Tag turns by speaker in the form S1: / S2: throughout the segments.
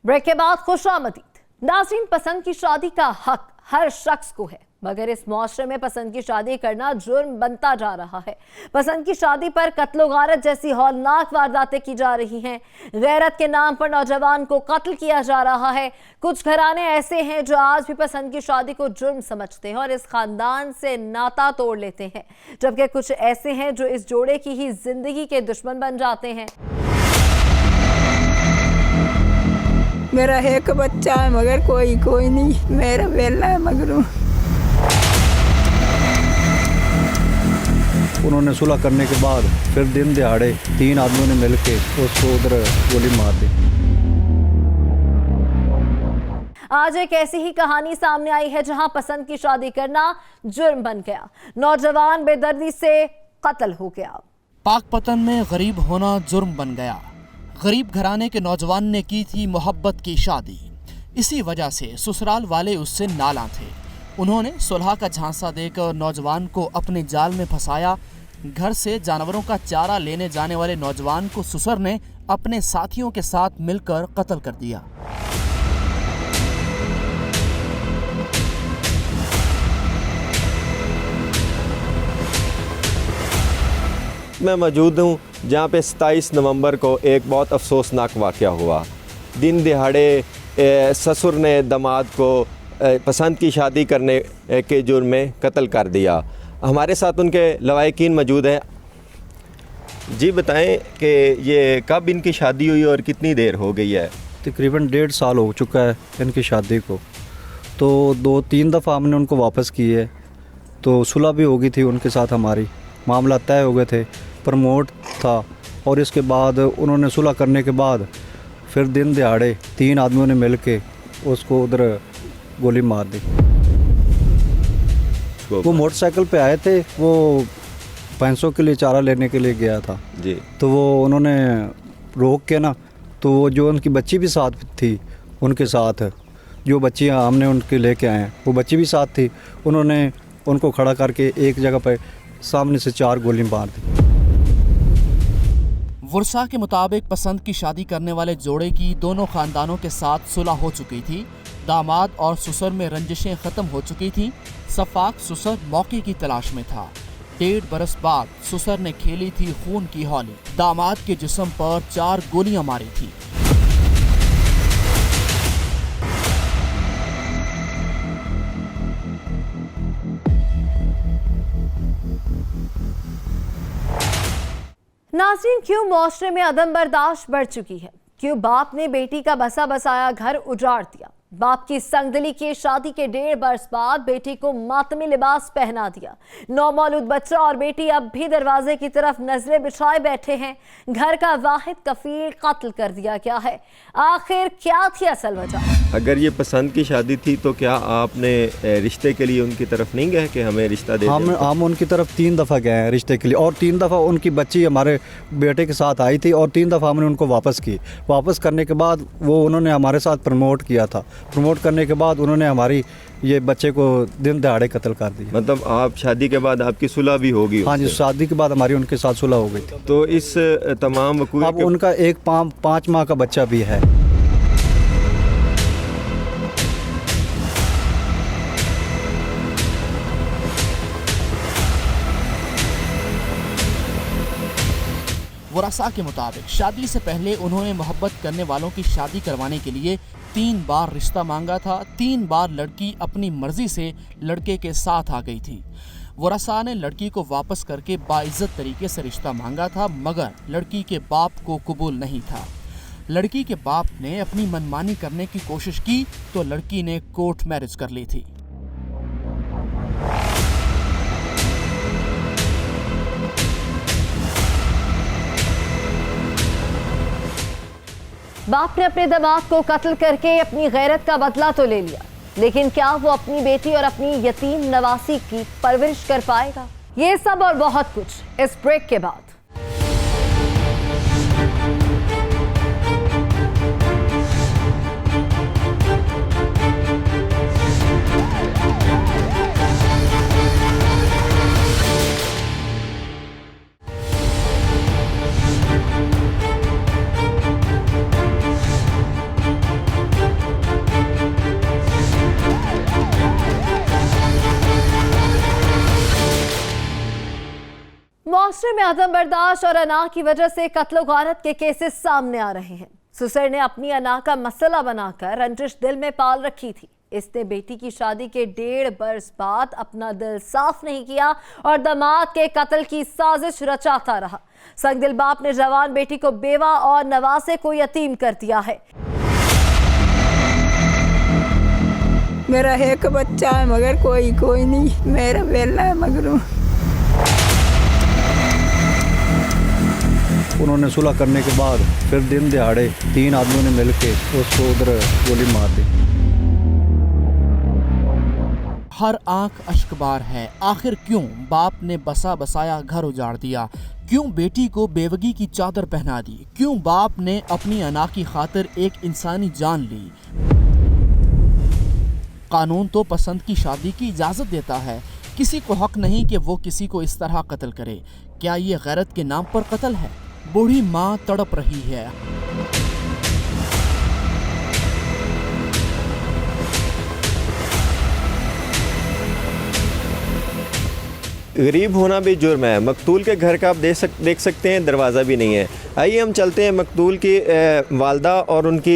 S1: Break के बाद खुशामदीद। नाज़रीन, पसंद की शादी का हक हर शख्स को है, मगर इस मुआशरे में पसंद की शादी करना जुर्म बनता जा रहा है। पसंद की शादी पर कत्ल गारत जैसी हौलनाक वारदातें की जा रही हैं। गैरत के नाम पर नौजवान को कत्ल किया जा रहा है। कुछ घराने ऐसे हैं जो आज भी पसंद की शादी को जुर्म समझते हैं और इस खानदान से नाता तोड़ लेते हैं, जबकि कुछ ऐसे हैं जो इस जोड़े की ही जिंदगी के दुश्मन बन जाते हैं।
S2: मेरा एक बच्चा है मगर कोई नहीं, मेरा बेला है मगरू।
S3: उन्होंने सुलह करने के बाद फिर दिन दिहाड़े 3 आदमियों ने मिलके उसको उधर गोली मार दी।
S1: आज एक ऐसी ही कहानी सामने आई है जहां पसंद की शादी करना जुर्म बन गया। नौजवान बेदर्दी से कत्ल हो गया।
S4: पाकपतन में गरीब होना जुर्म बन गया। गरीब घराने के नौजवान ने की थी मोहब्बत की शादी। इसी वजह से ससुराल वाले उससे नाला थे। उन्होंने सुलह का झांसा देकर नौजवान को अपने जाल में फंसाया। घर से जानवरों का चारा लेने जाने वाले नौजवान को ससुर ने अपने साथियों के साथ मिलकर कत्ल कर दिया।
S5: मैं मौजूद हूँ जहाँ पे 27 नवंबर को एक बहुत अफसोसनाक वाक़या हुआ। दिन दिहाड़े ससुर ने दामाद को पसंद की शादी करने के जुर्म में कत्ल कर दिया। हमारे साथ उनके लवाहिकीन मौजूद हैं। जी बताएं कि ये कब इनकी शादी हुई और कितनी देर हो गई है?
S3: तकरीबन 1.5 साल हो चुका है इनकी शादी को। तो 2-3 दफ़ा हमने उनको वापस की है, तो सुलह भी हो गई थी उनके साथ, हमारी मामला तय हो गए थे, प्रमोट था। और इसके बाद उन्होंने सुलह करने के बाद फिर दिन दिहाड़े 3 आदमियों ने मिल के उसको उधर गोली मार दी। वो मोटरसाइकिल पे आए थे, वो भैंसों के लिए चारा लेने के लिए गया था
S5: जी।
S3: तो वो उन्होंने रोक के ना, तो वो जो उनकी बच्ची भी साथ थी, उनके साथ जो बच्चियाँ हमने उनके लेके आए हैं वो बच्ची भी साथ थी। उन्होंने उनको खड़ा करके एक जगह पर सामने से 4 गोली मार दी।
S4: वर्षा के मुताबिक पसंद की शादी करने वाले जोड़े की दोनों खानदानों के साथ सुलह हो चुकी थी। दामाद और ससुर में रंजिशें खत्म हो चुकी थीं। सफाक ससुर मौके की तलाश में था। 1.5 बरस बाद ससुर ने खेली थी खून की होली। दामाद के जिस्म पर 4 गोलियां मारी थी।
S1: नाज़रीन, क्यों मुआशरे में अदम बर्दाश्त बढ़ चुकी है? क्यों बाप ने बेटी का बसा बसाया घर उजाड़ दिया? बाप की संगदली की शादी के 1.5 बरस बाद बेटी को मातमी लिबास पहना दिया। नौमौलूद बच्चा और बेटी अब भी दरवाजे की तरफ नजरें बिछाए बैठे हैं। घर का वाहिद कफील कत्ल कर दिया गया है। आखिर क्या थी असल वजह?
S5: अगर ये पसंद की शादी थी तो क्या आपने रिश्ते के लिए उनकी तरफ नहीं गए कि हमें रिश्ता दे दें?
S3: हम उनकी तरफ 3 दफ़ा गए हैं रिश्ते के लिए, और 3 दफ़ा उनकी बच्ची हमारे बेटे के साथ आई थी और 3 दफ़ा हमने उनको वापस की। वापस करने के बाद वो उन्होंने हमारे साथ प्रमोट किया था। प्रमोट करने के बाद उन्होंने हमारी ये बच्चे को दिन दहाड़े कत्ल कर दिया।
S5: मतलब आप शादी के बाद आपकी सुलह भी होगी?
S3: हाँ जी, शादी के बाद हमारी उनके साथ सुलह हो गई थी।
S5: तो इस तमाम वक़ूए
S3: अब उनका एक 5 माह का बच्चा भी है।
S4: वरासा के मुताबिक शादी से पहले उन्होंने मोहब्बत करने वालों की शादी करवाने के लिए 3 बार रिश्ता मांगा था। 3 बार लड़की अपनी मर्जी से लड़के के साथ आ गई थी। वरासा ने लड़की को वापस करके बाइज्जत तरीके से रिश्ता मांगा था, मगर लड़की के बाप को कबूल नहीं था। लड़की के बाप ने अपनी मनमानी करने की कोशिश की तो लड़की ने कोर्ट मैरिज कर ली थी।
S1: बाप ने अपने दामाद को कत्ल करके अपनी गैरत का बदला तो ले लिया, लेकिन क्या वो अपनी बेटी और अपनी यतीम नवासी की परवरिश कर पाएगा? ये सब और बहुत कुछ इस ब्रेक के बाद। मुआशरे में अदम बर्दाश्त और अना की वजह से कत्ल गारत के केसेस सामने आ रहे हैं। सुसर ने अपनी अना का मसला बनाकर रंजिश दिल में पाल रखी थी। इसने बेटी की शादी के 1.5 बरस बाद अपना दिल साफ नहीं किया और दामाद के कत्ल की साजिश रचाता रहा। संगदिल बाप ने जवान बेटी को बेवा और नवासे को यतीम कर दिया है।
S2: मेरा एक बच्चा है मगर कोई नहीं, मेरा बेला है मगर
S3: उन्होंने सुलह करने के बाद फिर दिन दिहाड़े 3 आदमियों ने मिलके उसको उधर गोली मार दी।
S4: हर आंख अश्कबार है। आखिर क्यों बाप ने बसा बसाया घर उजाड़ दिया? क्यों बेटी को बेवगी की चादर पहना दी? क्यों बाप ने अपनी अना की खातिर एक इंसानी जान ली? कानून तो पसंद की शादी की इजाज़त देता है, किसी को हक नहीं कि वो किसी को इस तरह कत्ल करे। क्या ये गैरत के नाम पर कत्ल है? बूढ़ी माँ तड़प रही है।
S5: गरीब होना भी जुर्म है। मकतूल के घर का आप देख सकते हैं, दरवाज़ा भी नहीं है। आइए हम चलते हैं मकतूल की वालदा और उनकी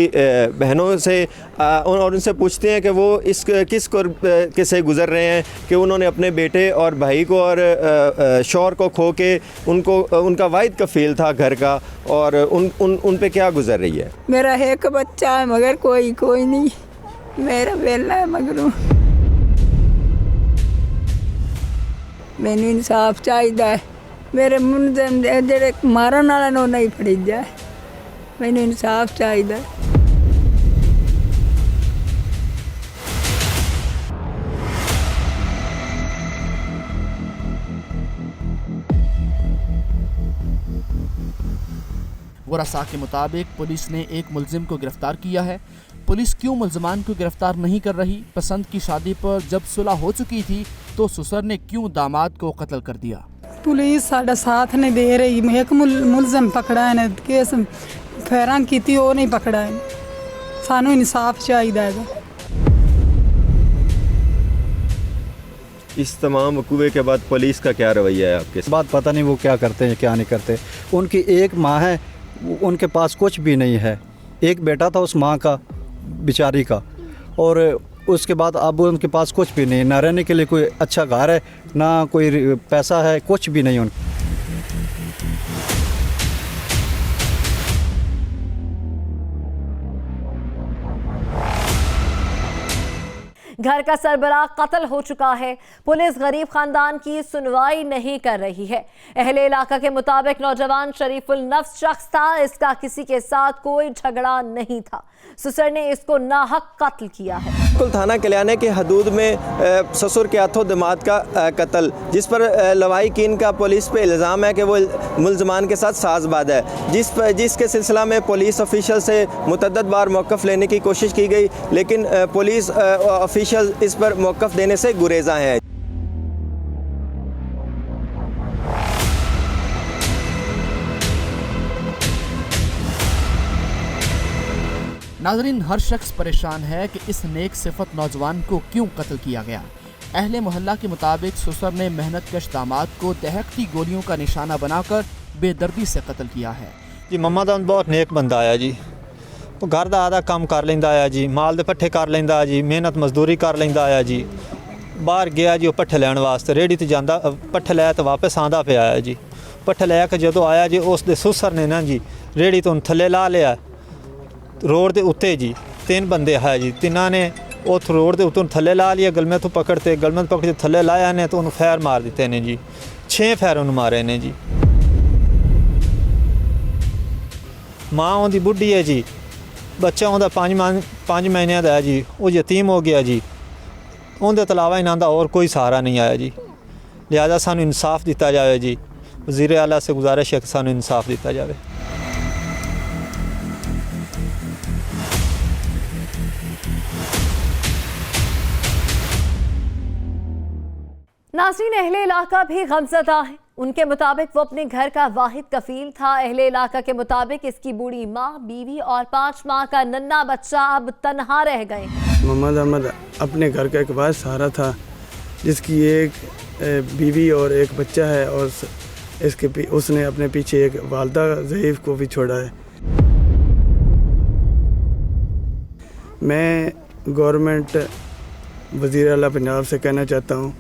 S5: बहनों से और उनसे पूछते हैं कि वो इस किस के से गुज़र रहे हैं कि उन्होंने अपने बेटे और भाई को और शौहर को खो के उनका वाहिद कफ़ील था घर का, और उन पे क्या गुज़र रही है।
S2: मेरा एक बच्चा है मगर कोई नहीं, मेरा बेला है मगर मैंने इंसाफ चाहिए। मेरे मुंडे जेड़े मारन वाले नो नहीं फड़ी जाए, मैंने इंसाफ चाहिए।
S4: वरसा के मुताबिक पुलिस ने एक मुलजिम को गिरफ्तार किया है। पुलिस क्यों मुलजमान को गिरफ्तार नहीं कर रही? पसंद की शादी पर जब सुलह हो चुकी थी तो सुसर ने क्यों दामाद को कत्ल कर दिया?
S6: पुलिस साडा साथ नहीं दे रही। एक मुलजम पकड़ा है, केस फैरां की थी वो नहीं पकड़ा है। सानू इंसाफ चाहिए।
S5: इस तमाम वकूए के बाद पुलिस का क्या रवैया है आपके?
S3: बात पता नहीं वो क्या करते हैं क्या नहीं करते। उनकी एक माँ है, उनके पास कुछ भी नहीं है। एक बेटा था उस माँ का बेचारी का, और उसके बाद अब उनके पास कुछ भी नहीं, ना रहने के लिए कोई अच्छा घर है, ना कोई पैसा है, कुछ भी नहीं उनका।
S1: घर का सरबराह कत्ल हो चुका है। पुलिस गरीब खानदान की सुनवाई नहीं कर रही है। अहले इलाका के मुताबिक नौजवान शरीफुल नफ्स शख्स था, इसका किसी के साथ कोई झगड़ा नहीं था। सुसर ने इसको नाहक कत्ल किया है।
S5: कुल थाना कल्याणे के हदूद में ससुर के हाथों दामाद का कत्ल, जिस पर लवाहिकीन का पुलिस पे इल्ज़ाम है कि वो मुलजमान के साथ साज़बाज़ है, जिसके सिलसिला में पुलिस ऑफिशियल से मुतअद्दिद बार मौक़िफ़ लेने की कोशिश की गई, लेकिन पुलिस ऑफिशियल इस पर मौक़िफ़ देने से गुरेज़ा हैं।
S4: नाज़रीन, हर शख्स परेशान है कि इस नेक सिफत नौजवान को क्यों कत्ल किया गया। अहले मोहल्ला के मुताबिक सुसर ने मेहनत कश दामाद को दहकती गोलियों का निशाना बनाकर बेदर्दी से कत्ल किया है।
S7: जी मम्मा ਦਾ बहुत नेक बंदा आया जी। ਉਹ घर ਦਾ आधा काम कर लेंदा आया जी, माल ਦੇ ਪੱਠੇ कर लेंदा जी, मेहनत मजदूरी कर लेंदा आया जी। बाहर गया जी, ਉਹ ਪੱਠੇ ਲੈਣ ਵਾਸਤੇ ਰੇੜੀ ਤੇ ਜਾਂਦਾ, ਪੱਠੇ ਲੈ ਤੇ ਵਾਪਸ ਆਂਦਾ ਪਿਆ ਆਇਆ ਜੀ। ਪੱਠੇ ਲੈ ਕੇ ਜਦੋਂ ਆਇਆ ਜੀ, ਉਸ ਦੇ ਸੁਸਰ ਨੇ ਨਾ ਜੀ ਰੇੜੀ ਤੋਂ ਥੱਲੇ ਲਾ ਲਿਆ रोड के उत्ते जी। 3 बंदे है जी, तिन्हों ने उस रोड के उत्तों थले ला लिया, गलमे तो पकड़ते थले लाया ने तो उन्होंने फैर मार दिते ने जी। 6 फैर उन्होंने मारे ने जी। माँ उनकी बुढ़ी है जी, बच्चा उनका 5 महीने का है जी, वो यतीम हो गया जी। उनके अलावा इन्हों का और कोई सहारा नहीं आया जी। लिहाजा सानू इंसाफ दिता जाए जी। वज़ीर आला से गुजारिश है कि सानू इंसाफ दिता जाए।
S1: नाज़रीन, अहले इलाका भी गमज़दा है। उनके मुताबिक वो अपने घर का वाहिद कफील था। अहले इलाका के मुताबिक इसकी बूढ़ी माँ, बीवी और 5 माह का नन्हा बच्चा अब तन्हा रह गए।
S8: मोहम्मद अहमद अपने घर का एक वाहिद सहारा था, जिसकी एक बीवी और एक बच्चा है, और उसने अपने पीछे एक वालदा ज़ईफ़ को भी छोड़ा है। मैं गवर्नमेंट वज़ीर आला पंजाब से कहना चाहता हूँ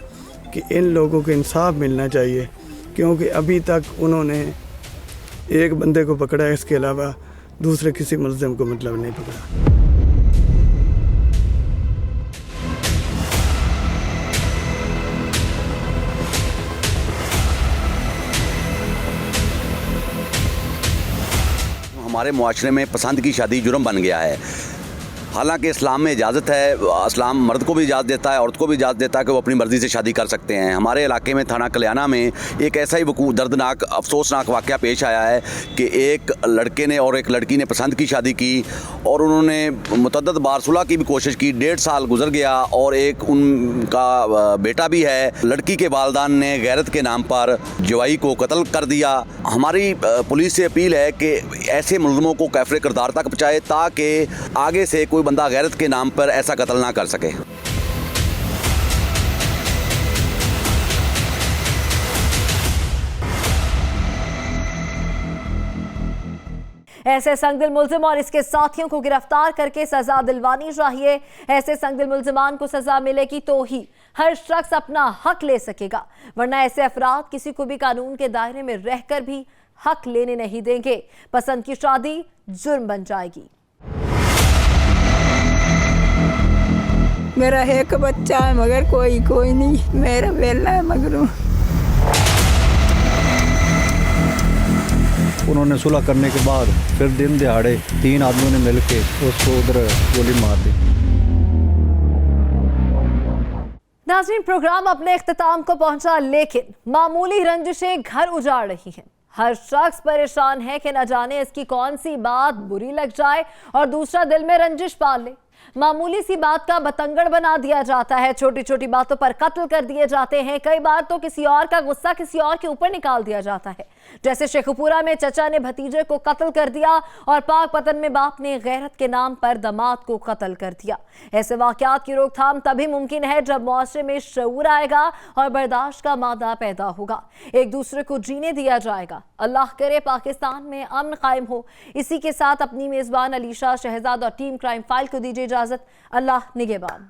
S8: कि इन लोगों को इंसाफ मिलना चाहिए, क्योंकि अभी तक उन्होंने एक बंदे को पकड़ा है, इसके अलावा दूसरे किसी मुल्ज़िम को मतलब नहीं पकड़ा।
S9: हमारे मुआशरे में पसंद की शादी जुर्म बन गया है। हालांकि इस्लाम में इजाज़त है, इस्लाम मर्द को भी इजाज़त देता है, औरत को भी इजाज़त देता है कि वो अपनी मर्ज़ी से शादी कर सकते हैं। हमारे इलाके में थाना कल्याणा में एक ऐसा ही दर्दनाक अफसोसनाक वाक़या पेश आया है कि एक लड़के ने और एक लड़की ने पसंद की शादी की और उन्होंने मुतअद्दिद बार सुलह की भी कोशिश की। 1.5 साल गुजर गया और एक उनका बेटा भी है। लड़की के वालिदैन ने गैरत के नाम पर जवाई को कत्ल कर दिया। हमारी पुलिस से अपील है कि ऐसे मुल्ज़िमों को कैफ़रे किरदार तक पहुँचाए ताकि आगे से कोई बंदा गैरत के नाम पर ऐसा कत्ल ना कर सके।
S1: ऐसे संगदिल मुल्जिम और इसके साथियों को गिरफ्तार करके सजा दिलवानी चाहिए। ऐसे संगदिल मुल्जिमान को सजा मिलेगी तो ही हर शख्स अपना हक ले सकेगा, वरना ऐसे अफराद किसी को भी कानून के दायरे में रहकर भी हक लेने नहीं देंगे। पसंद की शादी जुर्म बन जाएगी।
S2: मेरा एक बच्चा है मगर कोई नहीं, मेरा बेला है मगर
S3: उन्होंने सुलह करने के बाद फिर दिन दिहाड़े 3 आदमियों ने मिलके उसको उधर गोली मार दी।
S1: नाज़रीन, प्रोग्राम अपने इख्तिताम को पहुंचा, लेकिन मामूली रंजिशें घर उजाड़ रही हैं। हर शख्स परेशान है कि न जाने इसकी कौन सी बात बुरी लग जाए और दूसरा दिल में रंजिश पाल ले। मामूली सी बात का बतंगड़ बना दिया जाता है, छोटी छोटी बातों पर कत्ल कर दिए जाते हैं। कई बार तो किसी और का गुस्सा किसी और के ऊपर निकाल दिया जाता है, जैसे शेखुपुरा में चचा ने भतीजे को कत्ल कर दिया और पाकपतन में बाप ने गैरत के नाम पर दामाद को कत्ल कर दिया। ऐसे वाकयात की रोकथाम तभी मुमकिन है जब मुआशरे में शऊर आएगा और बर्दाश्त का मादा पैदा होगा, एक दूसरे को जीने दिया जाएगा। अल्लाह करे पाकिस्तान में अमन कायम हो। इसी के साथ अपनी मेजबान अलीशा शहजाद और टीम क्राइम फाइल को दीजिए इजाजत। अल्लाह निगहबान।